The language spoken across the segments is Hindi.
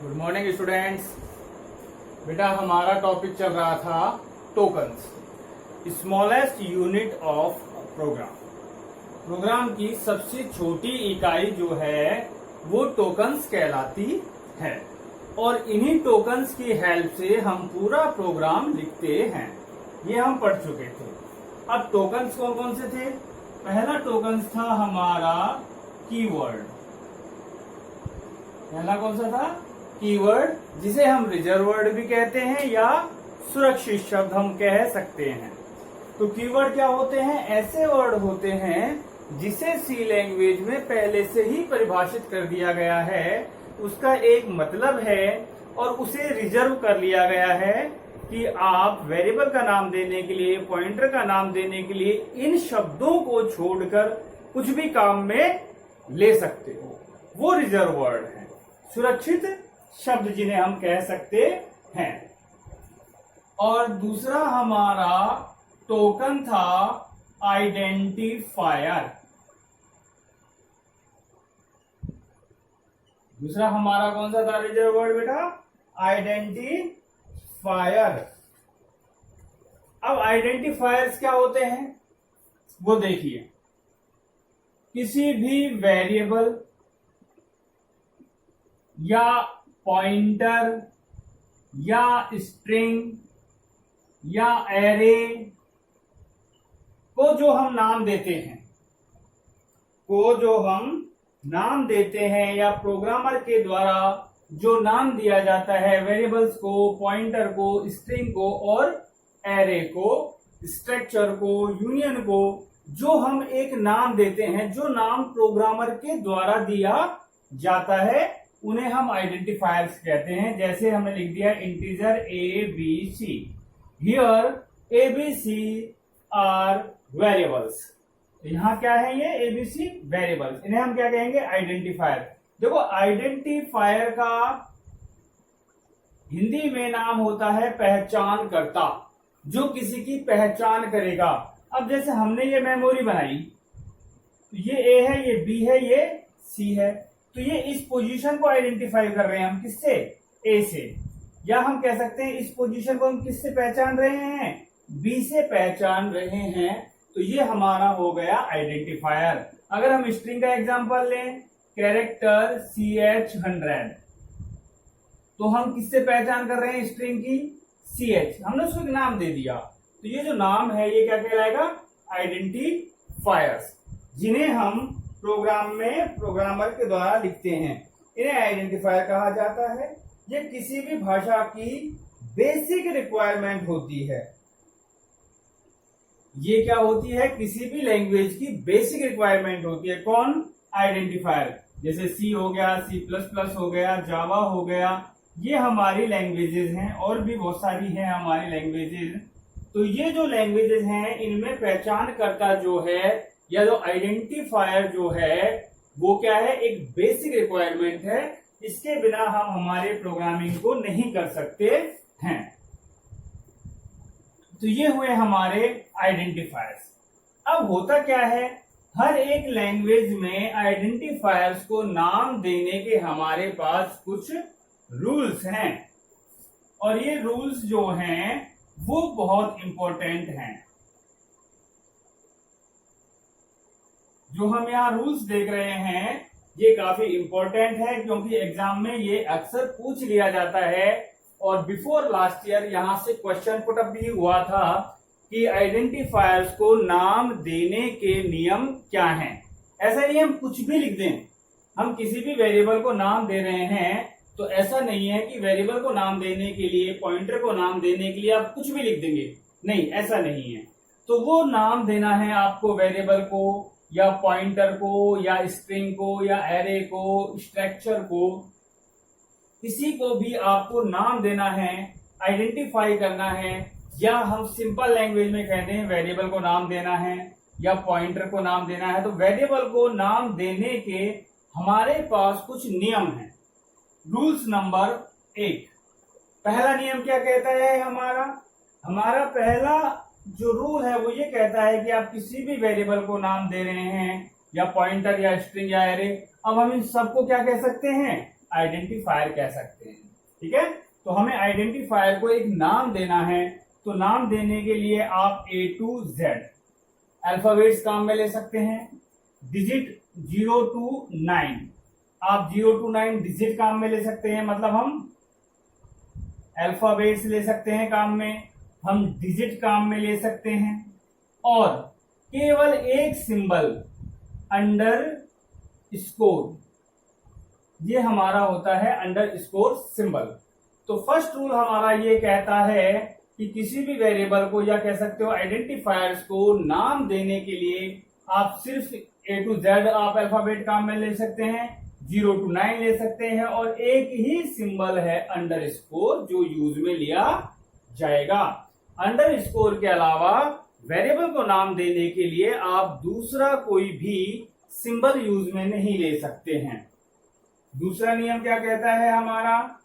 Good morning students. बेटा हमारा टॉपिक चल रहा था tokens, smallest unit of program. Program की सबसे छोटी इकाई जो है वो टोकन्स कहलाती है और इन्हीं टोकन्स की हेल्प से हम पूरा प्रोग्राम लिखते हैं। ये हम पढ़ चुके थे। अब टोकन्स कौन कौन से थे? पहला टोकन्स था हमारा कीवर्ड। पहला कौन सा था? कीवर्ड, जिसे हम रिजर्व वर्ड भी कहते हैं या सुरक्षित शब्द हम कह सकते हैं। तो कीवर्ड क्या होते हैं? ऐसे वर्ड होते हैं जिसे सी लैंग्वेज में पहले से ही परिभाषित कर दिया गया है, उसका एक मतलब है और उसे रिजर्व कर लिया गया है कि आप वेरिएबल का नाम देने के लिए, पॉइंटर का नाम देने के लिए इन शब्दों को छोड़कर कुछ भी काम में ले सकते हो। वो रिजर्व वर्ड है, सुरक्षित शब्द जिन्हें हम कह सकते हैं। और दूसरा हमारा टोकन था आइडेंटिफायर। दूसरा हमारा कौन सा था रिजर्व वर्ड बेटा? आइडेंटिफायर। अब आइडेंटिफायर्स क्या होते हैं वो देखिए। किसी भी वेरिएबल या पॉइंटर या स्ट्रिंग या एरे को जो हम नाम देते हैं या प्रोग्रामर के द्वारा जो नाम दिया जाता है वेरिएबल्स को, पॉइंटर को, स्ट्रिंग को और एरे को, स्ट्रक्चर को, यूनियन को, जो हम एक नाम देते हैं, जो नाम प्रोग्रामर के द्वारा दिया जाता है, उन्हें हम आइडेंटिफायर्स कहते हैं। जैसे हमने लिख दिया integer ABC। Here ABC are variables. यहां क्या है? ये ABC वेरिएबल्स। इन्हें हम क्या कहेंगे? आइडेंटिफायर। देखो आइडेंटिफायर का हिंदी में नाम होता है पहचान करता, जो किसी की पहचान करेगा। अब जैसे हमने ये मेमोरी बनाई, तो ये A है, ये B है, ये C है, तो ये इस पोजीशन को आइडेंटिफाई कर रहे हैं हम किससे? A से। या हम कह सकते हैं इस पोजीशन को हम किससे पहचान रहे हैं? B से पहचान रहे हैं। तो ये हमारा हो गया आइडेंटिफायर। अगर हम स्ट्रिंग का एग्जांपल लें, कैरेक्टर CH100, तो हम किससे पहचान कर रहे हैं स्ट्रिंग की? CH। हमने उसको एक नाम दे दिया, तो ये जो नाम है ये क्या कहलाएगा? आइडेंटिफायर्स, जिन्हें हम प्रोग्राम में प्रोग्रामर के द्वारा लिखते हैं। इन्हें आइडेंटिफायर कहा जाता है। ये किसी भी भाषा की बेसिक रिक्वायरमेंट होती है। ये क्या होती है? किसी भी लैंग्वेज की बेसिक रिक्वायरमेंट होती है। कौन? आइडेंटिफायर। जैसे C हो गया, C++ हो गया, जावा हो गया, ये हमारी लैंग्वेजेस हैं और भी बहुत सारी हैं हमारी लैंग्वेजेस। तो ये जो लैंग्वेजेस हैं इनमें पहचानकर्ता जो है या जो आइडेंटिफायर जो है वो क्या है? एक बेसिक रिक्वायरमेंट है। इसके बिना हम हमारे प्रोग्रामिंग को नहीं कर सकते हैं। तो ये हुए हमारे आइडेंटिफायर्स। अब होता क्या है, हर एक लैंग्वेज में आइडेंटिफायर्स को नाम देने के हमारे पास कुछ रूल्स हैं और ये रूल्स जो हैं वो बहुत इंपॉर्टेंट हैं। जो हम यहाँ रूल्स देख रहे हैं ये काफी इंपॉर्टेंट है, क्योंकि एग्जाम में ये अक्सर पूछ लिया जाता है। और बिफोर लास्ट ईयर यहाँ से क्वेश्चन पुटअप भी हुआ था कि आइडेंटिफायर्स को नाम देने के नियम क्या हैं। ऐसा नहीं हम कुछ भी लिख दें। हम किसी भी वेरिएबल को नाम दे रहे हैं तो ऐसा नहीं है कि वेरिएबल को नाम देने के लिए, पॉइंटर को नाम देने के लिए आप कुछ भी लिख देंगे। नहीं, ऐसा नहीं है। तो वो नाम देना है आपको वेरिएबल को या पॉइंटर को या स्ट्रिंग को या एरे को, स्ट्रक्चर को, किसी को भी आपको नाम देना है, आइडेंटिफाई करना है। या हम सिंपल लैंग्वेज में कहते हैं वेरिएबल को नाम देना है या पॉइंटर को नाम देना है। तो वेरिएबल को नाम देने के हमारे पास कुछ नियम हैं। Rules number 1। पहला नियम क्या कहता है? हमारा पहला जो रूल है वो ये कहता है कि आप किसी भी वेरिएबल को नाम दे रहे हैं या पॉइंटर या स्ट्रिंग या एरे, अब हम इन सबको क्या कह सकते हैं? आइडेंटिफायर कह सकते हैं। ठीक है, तो हमें आइडेंटिफायर को एक नाम देना है, तो नाम देने के लिए आप A to Z अल्फाबेट्स काम में ले सकते हैं। डिजिट 0 to 9 आप 0 to 9 डिजिट काम में ले सकते हैं, मतलब हम अल्फाबेट्स ले सकते हैं काम में, हम डिजिट काम में ले सकते हैं, और केवल एक सिंबल अंडर स्कोर, ये हमारा होता है अंडर स्कोर सिंबल। तो फर्स्ट रूल हमारा ये कहता है कि किसी भी वेरिएबल को या कह सकते हो आइडेंटिफायर्स को नाम देने के लिए आप सिर्फ A to Z आप अल्फाबेट काम में ले सकते हैं, 0 to 9 ले सकते हैं, और एक ही सिंबल है अंडर स्कोर जो यूज में लिया जाएगा। अंडर स्कोर के अलावा वेरिएबल को नाम देने के लिए आप दूसरा कोई भी सिंबल यूज में नहीं ले सकते हैं। दूसरा नियम क्या कहता है हमारा,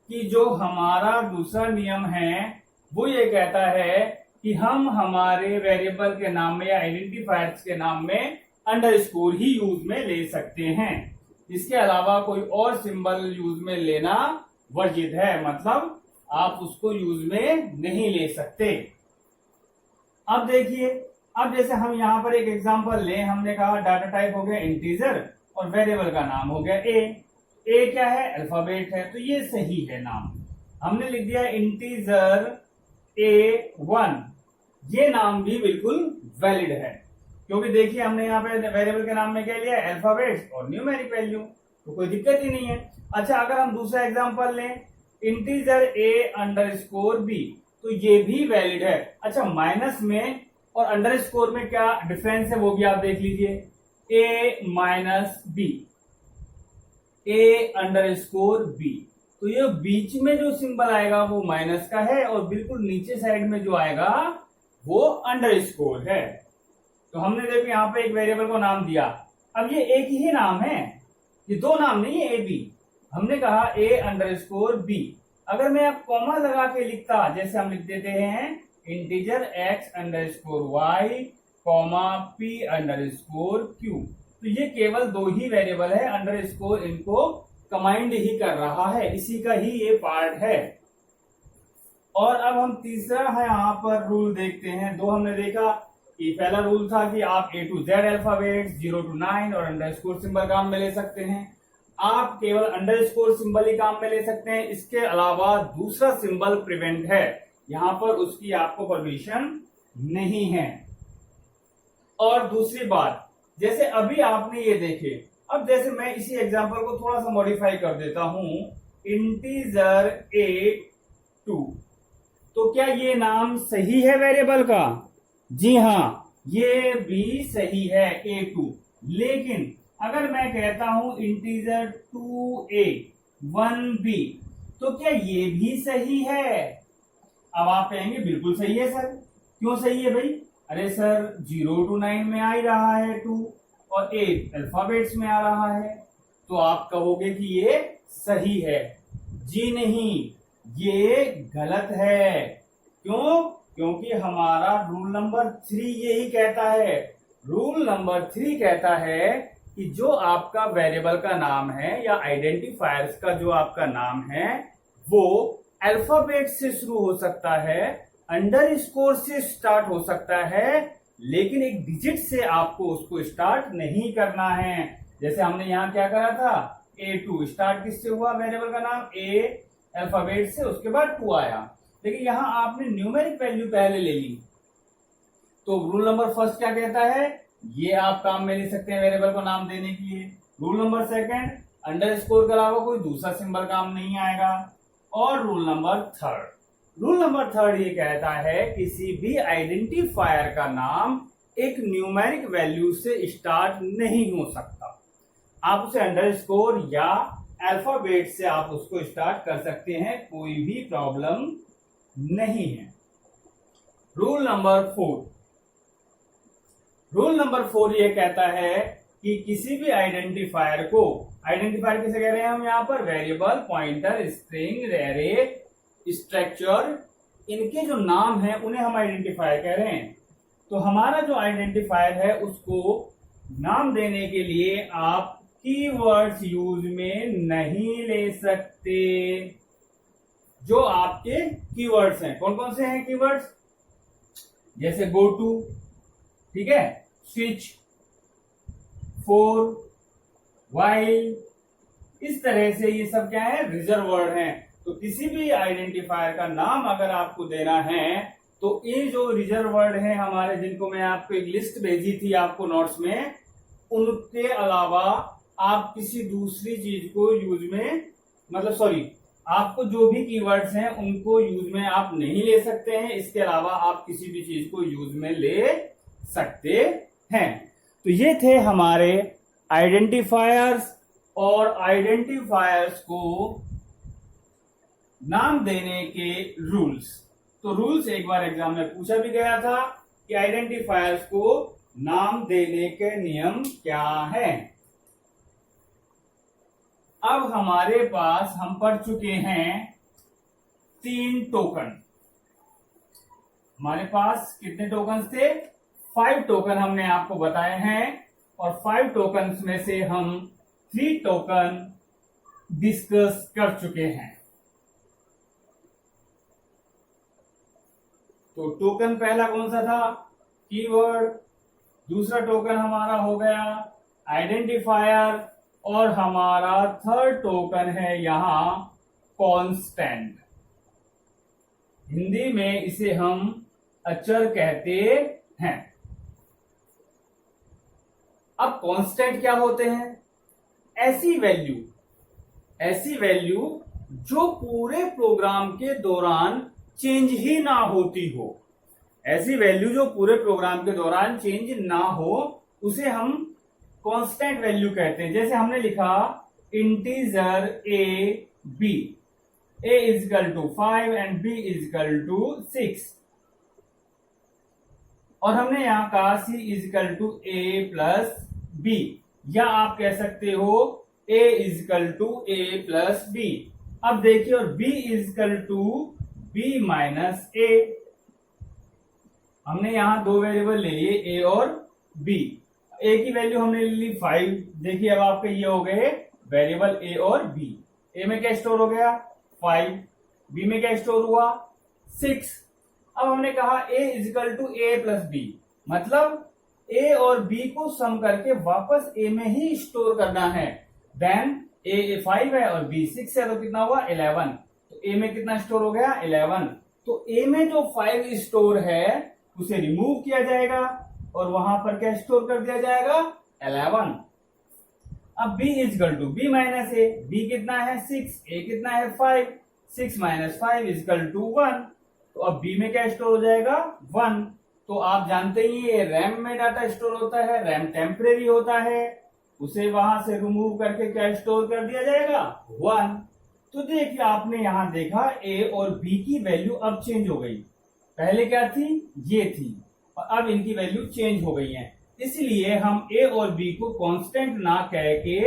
कि जो हमारा दूसरा नियम है वो ये कहता है कि हम हमारे वेरिएबल के नाम में या आइडेंटिफायर्स के नाम में अंडर स्कोर ही यूज में ले सकते हैं। इसके अलावा कोई और सिंबल यूज में लेना वर्जित है, मतलब आप उसको यूज में नहीं ले सकते। अब देखिए, अब जैसे हम यहाँ पर एक एग्जांपल लें, हमने कहा डाटा टाइप हो गया इंटीजर और वेरिएबल का नाम हो गया ए क्या है, अल्फाबेट है, तो ये सही है नाम। हमने लिख दिया इंटीजर A1, ये नाम भी बिल्कुल वैलिड है, क्योंकि देखिए हमने यहाँ पे वेरिएबल के नाम में क्या लिया, अल्फाबेट्स और न्यूमेरिक वैल्यू, तो कोई दिक्कत ही नहीं है। अच्छा, अगर हम दूसरा एग्जांपल लें इंटीजर A_B, तो ये भी वैलिड है। अच्छा, माइनस में और अंडर स्कोर में क्या डिफरेंस है वो भी आप देख लीजिए, A-B, A_B, तो ये बीच में जो सिंबल आएगा वो माइनस का है और बिल्कुल नीचे साइड में जो आएगा वो अंडर स्कोर है। तो हमने देखो यहाँ पे एक वेरिएबल को नाम दिया, अब ये एक ही नाम है, ये दो नाम नहीं है A-B। हमने कहा A_B, अगर मैं आप कॉमा लगा के लिखता, जैसे हम लिख देते हैं इंटीजर X_Y, P_Q, तो ये केवल दो ही वेरिएबल है, अंडर स्कोर इनको कमांड ही कर रहा है, इसी का ही ये पार्ट है। और अब हम तीसरा है यहाँ पर रूल देखते हैं। दो हमने देखा कि पहला रूल था कि आप A to Z alphabet 0 to 9 और अंडर स्कोर सिंबल काम में ले सकते हैं, आप केवल अंडर स्कोर सिंबल ही काम में ले सकते हैं, इसके अलावा दूसरा सिंबल प्रिवेंट है, यहाँ पर उसकी आपको परमिशन नहीं है। और दूसरी बात, जैसे अभी आपने ये देखे, अब जैसे मैं इसी एग्जांपल को थोड़ा सा मॉडिफाई कर देता हूं, इंटीजर A2, तो क्या ये नाम सही है वेरिएबल का? जी हाँ, ये भी सही है A2। लेकिन अगर मैं कहता हूं इंटीजर 2A 1B, तो क्या ये भी सही है? अब आप कहेंगे बिल्कुल सही है सर। क्यों सही है भाई? अरे सर 0 to 9 में आ ही रहा है 2 और 8 अल्फाबेट्स में आ रहा है, तो आप कहोगे कि ये सही है। जी नहीं, ये गलत है। क्यों? क्योंकि हमारा रूल नंबर 3 यही कहता है। रूल नंबर 3 कहता है कि जो आपका वेरिएबल का नाम है या आइडेंटिफायर्स का जो आपका नाम है वो अल्फाबेट से शुरू हो सकता है, अंडर स्कोर से स्टार्ट हो सकता है, लेकिन एक डिजिट से आपको उसको स्टार्ट नहीं करना है। जैसे हमने यहाँ क्या करा था, A2 स्टार्ट किससे हुआ, वेरिएबल का नाम A अल्फाबेट से, उसके बाद 2 आया, लेकिन यहाँ आपने न्यूमेरिक वैल्यू पहले ले ली। तो रूल नंबर फर्स्ट क्या कहता है, ये आप काम में ले सकते हैं वेरिएबल को नाम देने के लिए। Rule number second, under score के अलावा कोई दूसरा सिंबल काम नहीं आएगा। और रूल नंबर थर्ड ये कहता है किसी भी आइडेंटिफायर का नाम एक न्यूमेरिक वैल्यू से स्टार्ट नहीं हो सकता। आप उसे अंडर स्कोर या अल्फाबेट से आप उसको स्टार्ट कर सकते हैं, कोई भी प्रॉब्लम नहीं है। रूल नंबर 4 ये कहता है कि किसी भी आइडेंटिफायर को, आइडेंटिफायर किसे कह रहे हैं हम यहाँ पर, variable, pointer, string, array, structure, इनके जो नाम है उन्हें हम आइडेंटिफायर कह रहे हैं। तो हमारा जो आइडेंटिफायर है उसको नाम देने के लिए आप कीवर्ड्स यूज में नहीं ले सकते। जो आपके कीवर्ड्स हैं, कौन कौन से हैं कीवर्ड्स? जैसे गो टू, ठीक है, स्विच, फॉर, व्हाइल, इस तरह से ये सब क्या है? रिजर्व वर्ड हैं। तो किसी भी आइडेंटिफायर का नाम अगर आपको देना है तो ये जो रिजर्व वर्ड है हमारे, जिनको मैं आपको एक लिस्ट भेजी थी आपको नोट्स में, उनके अलावा आप किसी दूसरी चीज को यूज में, मतलब सॉरी, आपको जो भी कीवर्ड्स हैं उनको यूज में आप नहीं ले सकते हैं। इसके अलावा आप किसी भी चीज को यूज में ले सकते हैं। तो ये थे हमारे आइडेंटिफायर्स और आइडेंटिफायर्स को नाम देने के रूल्स। तो रूल्स एक बार एग्जाम में पूछा भी गया था कि आइडेंटिफायर्स को नाम देने के नियम क्या हैं। अब हमारे पास हम पढ़ चुके हैं 3 टोकन। हमारे पास कितने टोकन थे? 5 टोकन हमने आपको बताए हैं और 5 टोकन में से हम 3 टोकन डिस्कस कर चुके हैं। तो टोकन पहला कौन सा था? कीवर्ड। दूसरा टोकन हमारा हो गया आइडेंटिफायर और हमारा थर्ड टोकन है यहां कांस्टेंट। हिंदी में इसे हम अचर कहते हैं। अब कांस्टेंट क्या होते हैं? ऐसी वैल्यू जो पूरे प्रोग्राम के दौरान चेंज ही ना होती हो। ऐसी वैल्यू जो पूरे प्रोग्राम के दौरान चेंज ना हो उसे हम कांस्टेंट वैल्यू कहते हैं। जैसे हमने लिखा integer a is equal to 5 and b is equal to 6 और हमने यहां कहा c is equal to a plus b, या आप कह सकते हो a is equal to a plus b। अब देखिए, और b is equal to b minus a। हमने यहां 2 वेरिएबल ले लिए a और b। a की वैल्यू हमने ले ली 5। देखिए अब आपके ये हो गए वेरिएबल a और b। a में क्या स्टोर हो गया? 5। b में क्या स्टोर हुआ? 6। अब हमने कहा a is equal to a plus b, मतलब a और b को सम करके वापस a में ही स्टोर करना है। देन a 5 है और b 6 है, तो कितना हुआ? 11। तो a में कितना स्टोर हो गया? 11। तो a में जो 5 स्टोर है उसे रिमूव किया जाएगा और वहां पर क्या स्टोर कर दिया जाएगा? 11। अब b is equal to b minus a, b कितना है? 6, a कितना है? 5। 6 माइनस 5 इजकल टू 1। तो अब b में क्या स्टोर हो जाएगा? 1। तो आप जानते ही ये रैम में डाटा स्टोर होता है, रैम टेम्परेरी होता है, उसे वहां से रिमूव करके क्या स्टोर कर दिया जाएगा? 1। तो देखिए आपने यहां देखा a और b की वैल्यू अब चेंज हो गई। पहले क्या थी? ये थी, और अब इनकी वैल्यू चेंज हो गई है। इसलिए हम a और b को कांस्टेंट ना कह के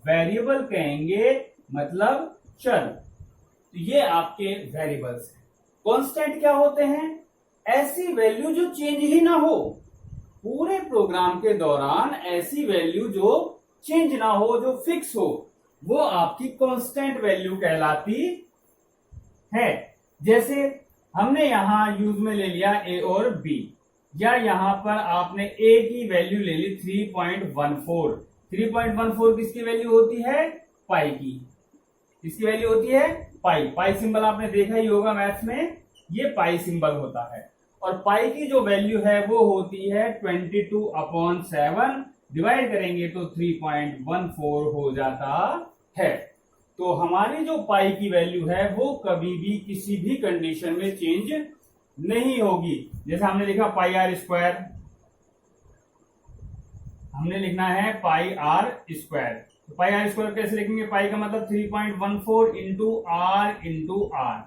वेरिएबल कहेंगे, मतलब चल। तो ये आपके वेरिएबल्स हैं। कांस्टेंट क्या होते हैं? ऐसी वैल्यू जो चेंज ही ना हो पूरे प्रोग्राम के दौरान, ऐसी वैल्यू जो चेंज ना हो, जो फिक्स हो, वो आपकी कांस्टेंट वैल्यू कहलाती है। जैसे हमने यहां यूज में ले लिया a और b, या यहां पर आपने a की वैल्यू ले ली 3.14। 3.14 किसकी वैल्यू होती है? पाई की। किसकी वैल्यू होती है? पाई। पाई सिंबल आपने देखा ही होगा मैथ्स में, ये पाई सिंबल होता है। और पाई की जो वैल्यू है वो होती है 22/7। डिवाइड करेंगे तो 3.14 हो जाता है। तो हमारी जो पाई की वैल्यू है वो कभी भी किसी भी कंडीशन में चेंज नहीं होगी। जैसे हमने लिखा पाई आर स्क्वायर, हमने लिखना है पाई आर स्क्वायर। तो पाई आर स्क्वायर कैसे लिखेंगे? पाई का मतलब 3.14 इंटू आर।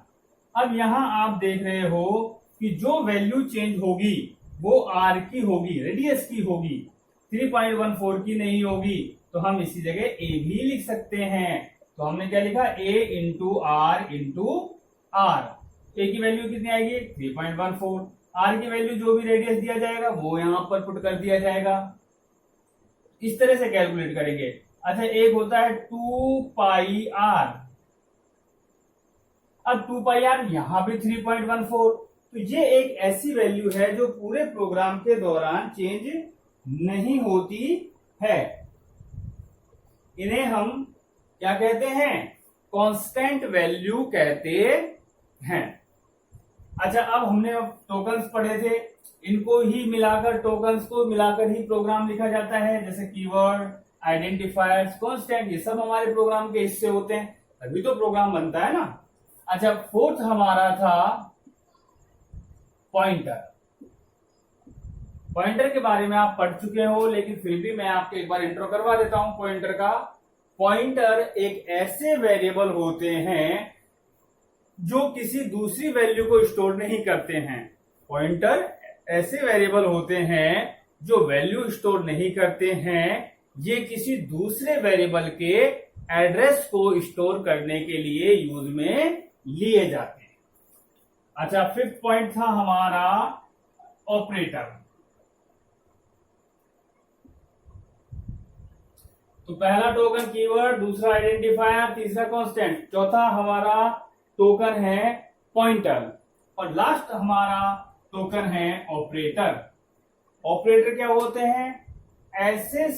अब यहां आप देख रहे हो कि जो वैल्यू चेंज होगी वो आर की होगी, रेडियस की होगी, 3.14 की नहीं होगी। तो हम इसी जगह ए भी लिख सकते हैं। तो हमने क्या लिखा? a into are. ए की वैल्यू कितनी आएगी? 3.14। आर की वैल्यू जो भी रेडियस दिया जाएगा वो यहां पर पुट कर दिया जाएगा। इस तरह से कैलकुलेट करेंगे। अच्छा, एक होता है 2πr। अब 2πr यहां भी 3.14, तो ये एक ऐसी वैल्यू है जो पूरे प्रोग्राम के दौरान चेंज नहीं होती है। इन्हें हम क्या कहते हैं? कांस्टेंट वैल्यू कहते हैं। अच्छा, अब हमने टोकन्स पढ़े थे, इनको ही मिलाकर, टोकन्स को मिलाकर ही प्रोग्राम लिखा जाता है, जैसे कीवर्ड, आइडेंटिफायर्स, कांस्टेंट, ये सब हमारे प्रोग्राम के हिस्से होते हैं, तभी तो प्रोग्राम बनता है ना। अच्छा, फोर्थ हमारा था पॉइंटर। पॉइंटर के बारे में आप पढ़ चुके हो, लेकिन फिर भी मैं आपको एक बार इंट्रो करवा देता हूं पॉइंटर का। पॉइंटर एक ऐसे वेरिएबल होते हैं जो किसी दूसरी वैल्यू को स्टोर नहीं करते हैं। पॉइंटर ऐसे वेरिएबल होते हैं जो वैल्यू स्टोर नहीं करते हैं, ये किसी दूसरे वेरिएबल के एड्रेस को स्टोर करने के लिए यूज में लिए जाते हैं। अच्छा, फिफ्थ पॉइंट था हमारा ऑपरेटर। तो पहला टोकन कीवर्ड, दूसरा आइडेंटिफायर, तीसरा कांस्टेंट, चौथा हमारा टोकन है पॉइंटर, और लास्ट हमारा टोकन है ऑपरेटर। ऑपरेटर क्या होते हैं? ऐसे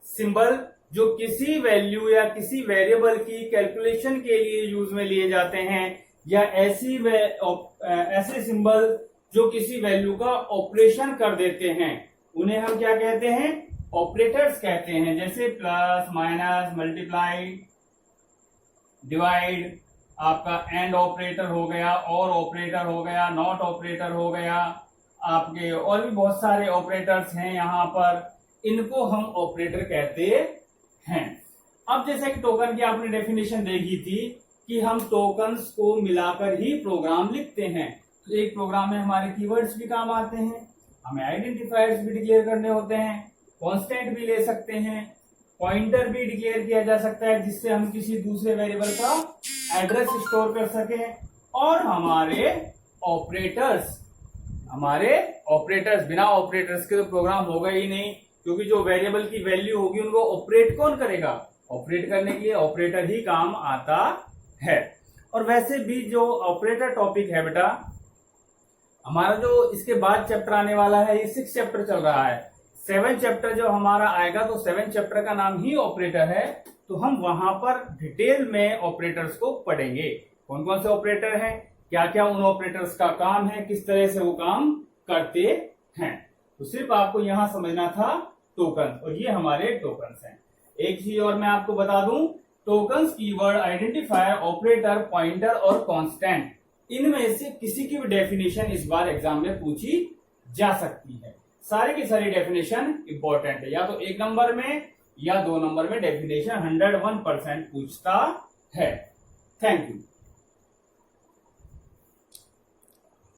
सिंबल जो किसी वैल्यू या किसी वेरिएबल की कैलकुलेशन के लिए यूज में लिए जाते हैं, या ऐसे सिंबल जो किसी वैल्यू का ऑपरेशन कर देते हैं, उन्हें हम क्या कहते हैं? ऑपरेटर्स कहते हैं। जैसे प्लस, माइनस, मल्टीप्लाई, डिवाइड, आपका एंड ऑपरेटर हो गया, और ऑपरेटर हो गया, नॉट ऑपरेटर हो गया, आपके और भी बहुत सारे ऑपरेटर्स हैं यहाँ पर, इनको हम ऑपरेटर कहते हैं। अब जैसे कि टोकन की आपने डेफिनेशन देखी थी कि हम टोकन्स को मिलाकर ही प्रोग्राम लिखते हैं। तो एक प्रोग्राम में हमारे कीवर्ड्स भी काम आते हैं, हमें आइडेंटिफायर्स भी डिक्लेयर करने होते हैं, कांस्टेंट भी ले सकते हैं, पॉइंटर भी डिक्लेयर किया जा सकता है जिससे हम किसी दूसरे वेरिएबल का एड्रेस स्टोर कर सकें, और हमारे ऑपरेटर्स बिना ऑपरेटर्स के तो प्रोग्राम होगा ही नहीं, क्योंकि जो वेरिएबल की वैल्यू होगी उनको ऑपरेट कौन करेगा? ऑपरेट करने के लिए ऑपरेटर ही काम आता है। और वैसे भी जो ऑपरेटर टॉपिक है बेटा, हमारा जो इसके बाद चैप्टर आने वाला है, ये 6 चैप्टर चल रहा है। 7 चैप्टर जो हमारा आएगा, तो 7 चैप्टर का नाम ही ऑपरेटर है, तो हम वहां पर डिटेल में ऑपरेटर्स को पढ़ेंगे। कौन कौन से ऑपरेटर हैं, क्या क्या उन ऑपरेटर्स का काम है, किस तरह से वो काम करते हैं। तो सिर्फ आपको यहां समझना था टोकन, और ये हमारे टोकन्स हैं। एक चीज और मैं आपको बता दूं, tokens, keyword, identifier, operator, pointer और कांस्टेंट, इनमें से किसी की भी डेफिनेशन इस बार एग्जाम में पूछी जा सकती है। सारी की सारी डेफिनेशन इंपॉर्टेंट है, या तो 1 नंबर में या 2 नंबर में डेफिनेशन 101% पूछता है। Thank you.